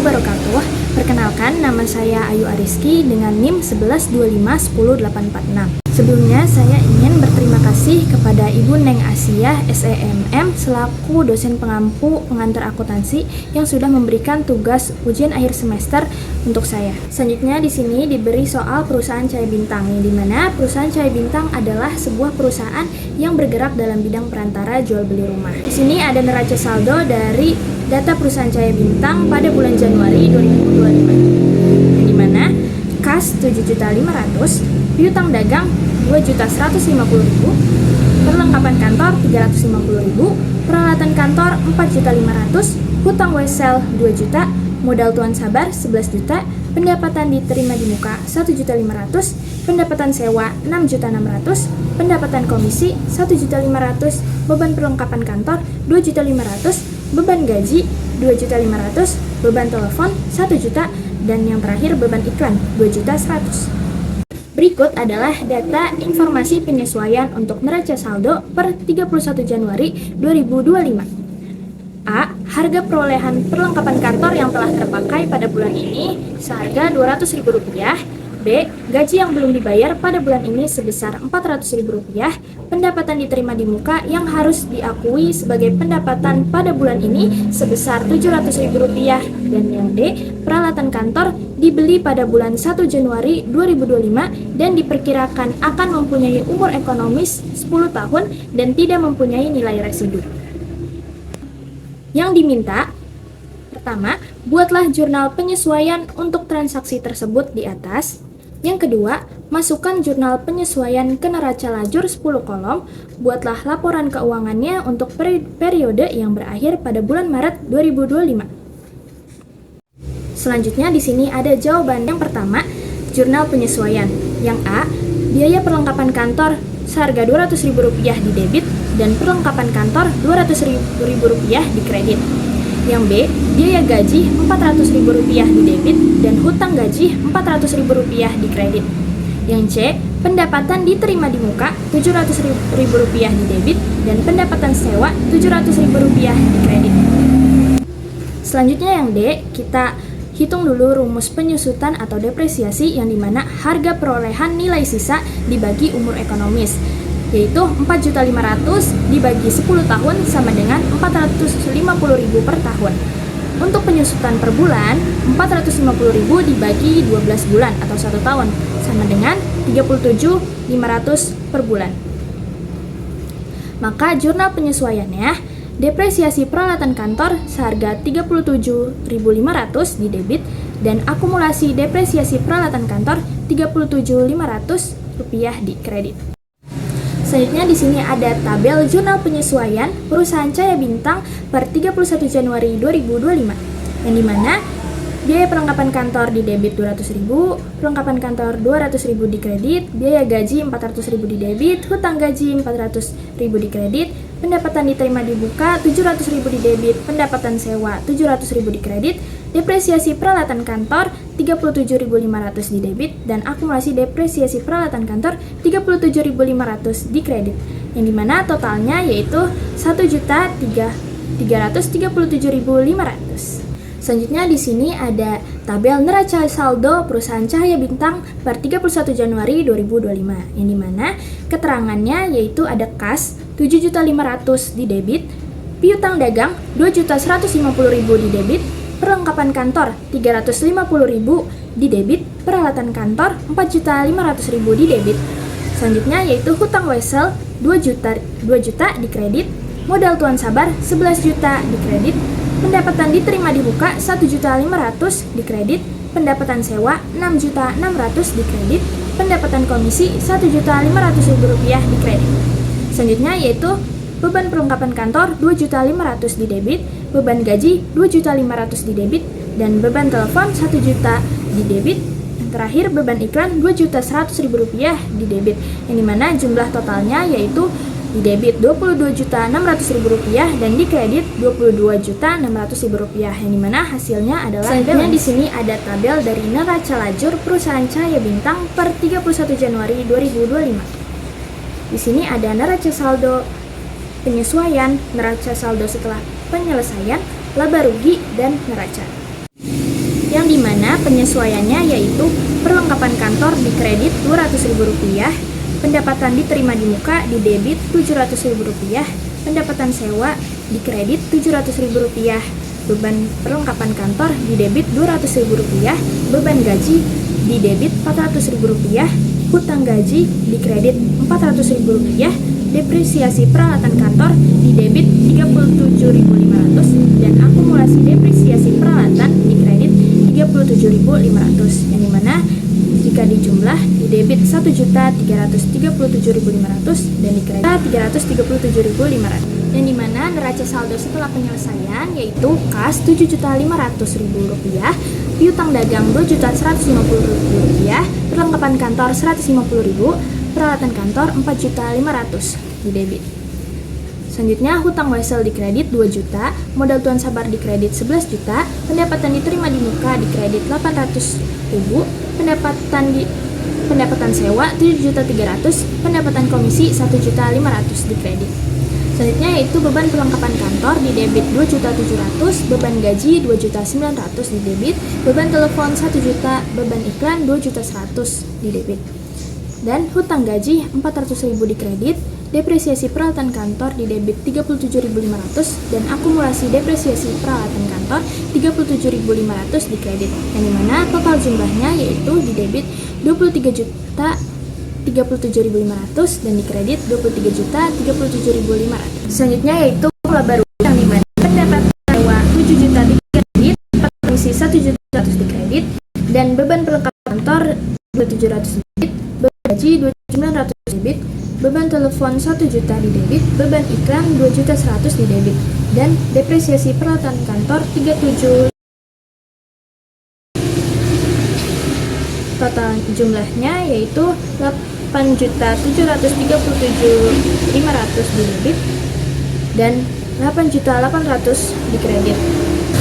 wabarakatuh. Perkenalkan, nama saya Ayu Ariski dengan NIM 11251086. Sebelumnya, saya ingin berterima kasih kepada Ibu Neng Asia SEMM selaku dosen pengampu pengantar akuntansi yang sudah memberikan tugas ujian akhir semester untuk saya. Selanjutnya di sini diberi soal perusahaan Cahaya Bintang, yang dimana perusahaan Cahaya Bintang adalah sebuah perusahaan yang bergerak dalam bidang perantara jual beli rumah. Di sini ada neraca saldo dari data perusahaan Cahaya Bintang pada bulan Januari 2025, yang dimana kas 7.500.000, piutang dagang 2.150.000, perlengkapan kantor 350.000, peralatan kantor 4.500.000, hutang wesel 2 juta, modal tuan sabar 11 juta, pendapatan diterima di muka 1.500.000, pendapatan sewa 6.600.000, pendapatan komisi 1.500.000, beban perlengkapan kantor 2.500.000, beban gaji 2.500.000, beban telepon 1 juta, dan yang terakhir beban iklan 2.100.000. Berikut adalah data informasi penyesuaian untuk neraca saldo per 31 Januari 2025. A. Harga perolehan perlengkapan kantor yang telah terpakai pada bulan ini seharga Rp200.000. B. Gaji yang belum dibayar pada bulan ini sebesar Rp400.000. Pendapatan diterima di muka yang harus diakui sebagai pendapatan pada bulan ini sebesar Rp700.000. Dan yang D. Peralatan kantor dibeli pada bulan 1 Januari 2025 dan diperkirakan akan mempunyai umur ekonomis 10 tahun dan tidak mempunyai nilai residu. Yang diminta, pertama, buatlah jurnal penyesuaian untuk transaksi tersebut di atas. Yang kedua, masukkan jurnal penyesuaian ke neraca lajur 10 kolom. Buatlah laporan keuangannya untuk periode yang berakhir pada bulan Maret 2025. Selanjutnya di sini ada jawaban yang pertama, jurnal penyesuaian. Yang A, biaya perlengkapan kantor seharga Rp200.000 di debit dan perlengkapan kantor Rp200.000 di kredit. Yang B, biaya gaji Rp400.000 di debit dan hutang gaji Rp400.000 di kredit. Yang C, pendapatan diterima di muka Rp700.000 di debit dan pendapatan sewa Rp700.000 di kredit. Selanjutnya yang D, kita hitung dulu rumus penyusutan atau depresiasi, yang dimana harga perolehan nilai sisa dibagi umur ekonomis, yaitu 4.500.000 dibagi 10 tahun sama dengan 450.000 per tahun. Untuk penyusutan per bulan, 450.000 dibagi 12 bulan atau 1 tahun sama dengan 37.500 per bulan. Maka jurnal penyesuaiannya, depresiasi peralatan kantor seharga Rp37.500 di debit dan akumulasi depresiasi peralatan kantor Rp37.500 di kredit. Selanjutnya di sini ada tabel jurnal penyesuaian perusahaan Cahaya Bintang per 31 Januari 2025, yang dimana biaya perlengkapan kantor di debit Rp200.000, perlengkapan kantor Rp200.000 di kredit, biaya gaji Rp400.000 di debit, hutang gaji Rp400.000 di kredit, pendapatan diterima di buka Rp700.000 di debit, pendapatan sewa Rp700.000 di kredit, depresiasi peralatan kantor Rp37.500 di debit, dan akumulasi depresiasi peralatan kantor Rp37.500 di kredit, yang dimana totalnya yaitu Rp1.337.500. Selanjutnya di sini ada tabel neraca saldo perusahaan Cahaya Bintang per 31 Januari 2025, yang dimana keterangannya yaitu ada kas 7.500.000 di debit, piutang dagang 2.150.000 di debit, perlengkapan kantor 350.000 di debit, peralatan kantor 4.500.000 di debit. Selanjutnya yaitu hutang wesel 2 juta di kredit, modal tuan sabar 11 juta di kredit, pendapatan diterima di buka 1.500.000 di kredit, pendapatan sewa 6.600.000 di kredit, pendapatan komisi Rp1.500.000 di kredit. Selanjutnya yaitu beban perlengkapan kantor 2.500.000 di debit, beban gaji 2.500.000 di debit, dan beban telepon 1 juta di debit. Yang terakhir beban iklan Rp2.100.000 di debit, yang dimana jumlah totalnya yaitu di debit Rp22.600.000 dan di kredit Rp22.600.000, yang dimana hasilnya adalah selanjutnya di sini ada tabel dari neraca lajur perusahaan Cahaya Bintang per 31 Januari 2025. Di sini ada neraca saldo penyesuaian, neraca saldo setelah penyelesaian, laba rugi, dan neraca. yang dimana penyesuaiannya yaitu perlengkapan kantor di kredit Rp200.000, pendapatan diterima di muka di debit Rp700.000, pendapatan sewa di kredit Rp700.000, beban perlengkapan kantor di debit Rp200.000, beban gaji di debit Rp400.000, hutang gaji di kredit Rp400.000, depresiasi peralatan kantor di debit Rp37.500, dan akumulasi depresiasi peralatan di kredit Rp37.500, yang dimana jika dijumlah di debit Rp1.337.500 dan di kredit Rp337.500, yang dimana neraca saldo setelah penyelesaian yaitu kas Rp7.500.000, piutang dagang Rp2.150.000, perlengkapan kantor Rp150.000, peralatan kantor Rp4.500.000 di debit. Selanjutnya, hutang wesel di kredit 2 juta, modal tuan sabar di kredit 11 juta, pendapatan diterima di muka di kredit 800.000, pendapatan sewa 7.300.000, pendapatan komisi 1.500.000 di kredit. Selanjutnya yaitu beban perlengkapan kantor di debit 2.700.000, beban gaji 2.900.000 di debit, beban telepon 1 juta, beban iklan 2.100.000 di debit. Dan hutang gaji 400.000 di kredit, depresiasi peralatan kantor di debit 37.500 dan akumulasi depresiasi peralatan kantor 37.500 di kredit, yang dimana total jumlahnya yaitu di debit 23.037.500 dan di kredit 23.037.500. Selanjutnya yaitu laba rugi, yang dimana pendapatan sewa 7 juta di kredit, komisi 1.100.000 di kredit, dan beban perlengkapan kantor 2.700 di debit, beban gaji 2.900 di debit, beban telepon 1 juta di debit, beban iklan 2.100.000 di debit, dan depresiasi peralatan kantor 37. Total jumlahnya yaitu 8.737.500 di debit dan 8.800.000 di kredit.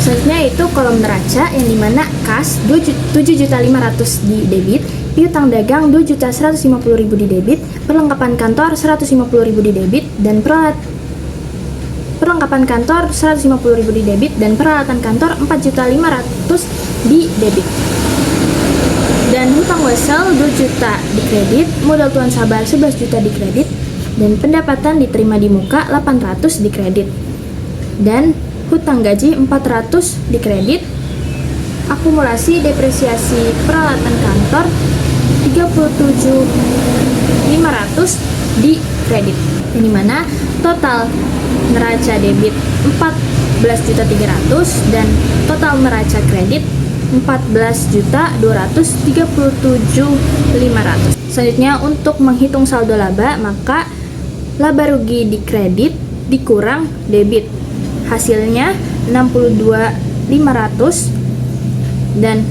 Selanjutnya yaitu kolom neraca, yang dimana kas 7.500.000 di debit, piutang dagang 2.150.000 di debit, perlengkapan kantor 150.000 di debit, dan perlengkapan kantor 150.000 di debit, dan peralatan kantor 4.500.000 di debit. Dan hutang wesel 2 juta di kredit, modal tuan sabar 11 juta di kredit, dan pendapatan diterima di muka 800 di kredit. Dan hutang gaji 400 di kredit, akumulasi depresiasi peralatan kantor 37.500 di kredit, yang dimana total neraca debit 14.300.000 dan total neraca kredit 14.237.500. Selanjutnya untuk menghitung saldo laba, maka laba rugi di kredit dikurang debit, hasilnya 62.500, dan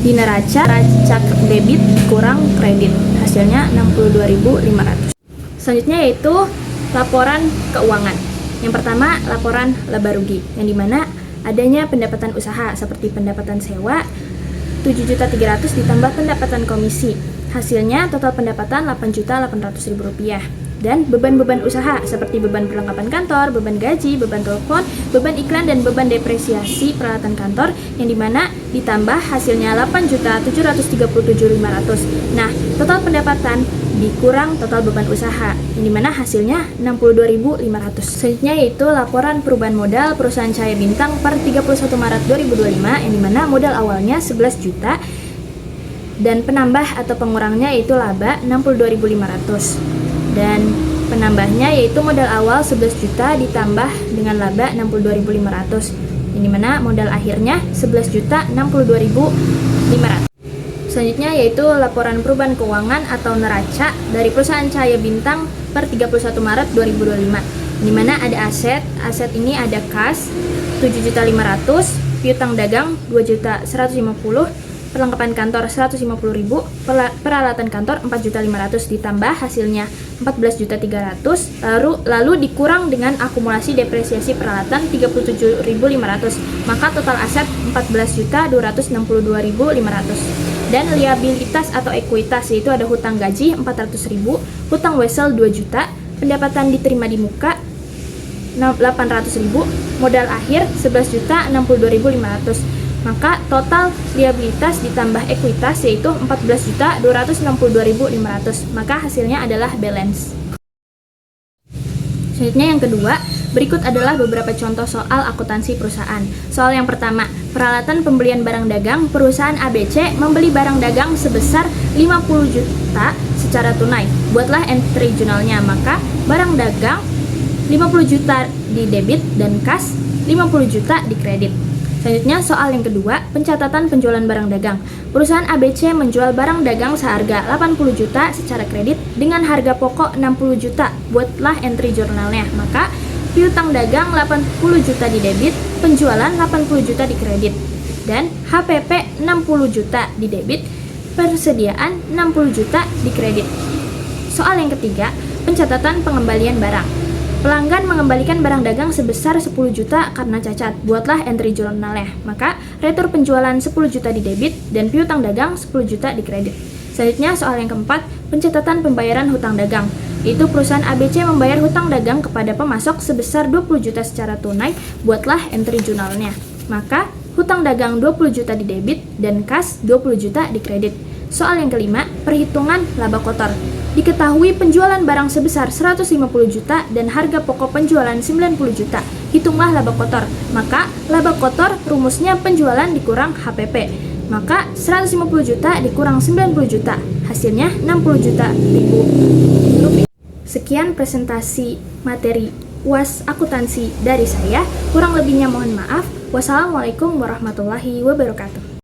di neraca debit kurang kredit, hasilnya 62.500. Selanjutnya yaitu laporan keuangan. Yang pertama, laporan laba rugi, yang dimana adanya pendapatan usaha seperti pendapatan sewa 7.300.000 ditambah pendapatan komisi, hasilnya total pendapatan Rp8.800.000, dan beban-beban usaha seperti beban perlengkapan kantor, beban gaji, beban telepon, beban iklan, dan beban depresiasi peralatan kantor, yang dimana ditambah hasilnya Rp8.737.500. Nah, total pendapatan dikurang total beban usaha, yang dimana hasilnya 62.500. Selanjutnya yaitu laporan perubahan modal perusahaan Cahaya Bintang per 31 Maret 2025, yang dimana modal awalnya 11 juta dan penambah atau pengurangnya yaitu laba 62.500, dan penambahnya yaitu modal awal 11 juta ditambah dengan laba 62.500, yang dimana modal akhirnya 11.062.500. Selanjutnya yaitu laporan perubahan keuangan atau neraca dari perusahaan Cahaya Bintang per 31 Maret 2025, di mana ada aset ini ada kas 7.500.000, piutang dagang 2.150.000, perlengkapan kantor 150.000, peralatan kantor 4.500.000 ditambah hasilnya 14.300.000, lalu dikurang dengan akumulasi depresiasi peralatan 37.500, maka total aset 14.262.500. Dan liabilitas atau ekuitas yaitu ada hutang gaji 400.000, hutang wesel 2 juta, pendapatan diterima di muka 800.000, modal akhir 11.062.500. Maka total liabilitas ditambah ekuitas yaitu 14.262.500. Maka hasilnya adalah balance. Selanjutnya yang kedua, berikut adalah beberapa contoh soal akuntansi perusahaan. Soal yang pertama, peralatan pembelian barang dagang, perusahaan ABC membeli barang dagang sebesar 50 juta secara tunai. Buatlah entry jurnalnya, maka barang dagang 50 juta di debit dan kas 50 juta di kredit. Selanjutnya soal yang kedua, pencatatan penjualan barang dagang. Perusahaan ABC menjual barang dagang seharga 80 juta secara kredit dengan harga pokok 60 juta. Buatlah entry jurnalnya, maka piutang dagang 80 juta di debit, penjualan 80 juta di kredit. Dan HPP 60 juta di debit, persediaan 60 juta di kredit. Soal yang ketiga, pencatatan pengembalian barang. Pelanggan mengembalikan barang dagang sebesar 10 juta karena cacat. Buatlah entry jurnalnya. Maka retur penjualan 10 juta di debit dan piutang dagang 10 juta di kredit. Selanjutnya soal yang keempat, pencatatan pembayaran hutang dagang. Yaitu perusahaan ABC membayar hutang dagang kepada pemasok sebesar 20 juta secara tunai. Buatlah entry jurnalnya. Maka hutang dagang 20 juta di debit dan kas 20 juta di kredit. Soal yang kelima, perhitungan laba kotor. Diketahui penjualan barang sebesar 150 juta dan harga pokok penjualan 90 juta. Hitunglah laba kotor. Maka laba kotor rumusnya penjualan dikurang HPP. Maka 150 juta dikurang 90 juta. Hasilnya 60 juta ribu rupiah. Sekian presentasi materi UAS akuntansi dari saya. Kurang lebihnya mohon maaf. Wassalamualaikum warahmatullahi wabarakatuh.